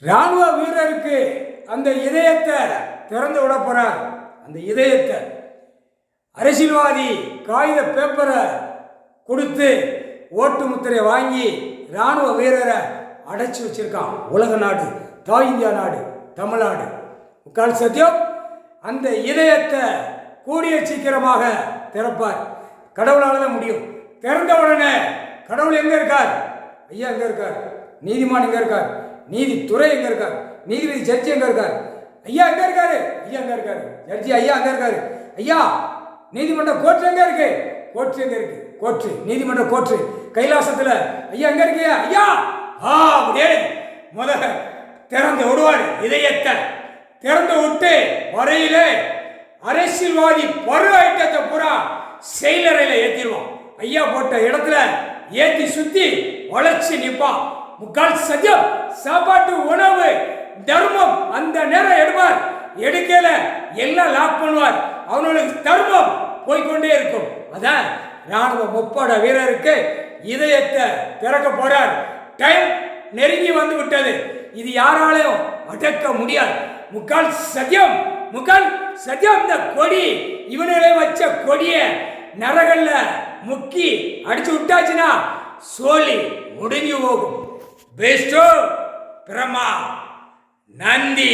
ராணுவ வீரருக்கு அந்த இதயத்தை திறந்து விட போறார். அந்த இதயத்தை அரசியல்வாதி காகித பேப்பரை கொடுத்து ஓட்டு முத்திரை வாங்கி ராணுவ வீரரை அடைச்சி வச்சிருக்கான். உலக நாடு, தாய் இந்தியா நாடு, தமிழ்நாடு. முக்கால் சத்தியம் அந்த இதயத்தை கூடிய சீக்கிரமாக திறப்பார். கடவுளால் தான் முடியும். திறந்த உடனே கடவுள் எங்கே இருக்கார்? ஐயா எங்கே இருக்கார்? நீதிமான் எங்கே இருக்கார்? நீதித்துறை எங்கே இருக்கார்? நீதிபதி ஜட்ஜி எங்கே இருக்கார்? ஐயா எங்கே இருக்காரு? ஐயா எங்கே இருக்காரு? ஜட்ஜி ஐயா எங்கே இருக்காரு? ஐயா நீதிமன்ற கோர்ட் எங்கே இருக்கு? கோர்ட் எங்கே இருக்கு? கோர்ட்டு, நீதிமன்ற கோர்ட்டு கைலாசத்தில். ஐயா எங்கே இருக்கியா? ஐயா அப்படியே முதல்ல திறந்து விடுவார். இதயத்தை திறந்து விட்டு வரையிலே அரசியல்வாதி பரு ஐட்டத்தை பூரா செயலறையில் ஏற்றிடுவான். ஐயா போட்ட இடத்துல ஏற்றி சுற்றி வளைச்சி நிற்பான். முக்கால் சத்தியம் சாப்பாட்டு உணவு தர்மம் அந்த நேரம் எடுப்பார். எடுக்கல எல்லாம் லாக் பண்ணுவார். அவனுக்கு தர்மம் போய்கொண்டே இருக்கும். அதான் ராணுவ முப்படை வீரருக்கு இதயத்தை திறக்க போறார். டைம் நெருங்கி வந்து விட்டது. இது யாராலையும் அடக்க முடியாது. முக்கால் சத்தியம், முக்கால் சத்தியம். இந்த கொடி இவனுங்களே வச்ச கொடிய நரகல்ல முக்கி அடிச்சு விட்டாச்சுன்னா சோழி முடிஞ்சு போகும். பெஸ்டோ பிரமா நந்தி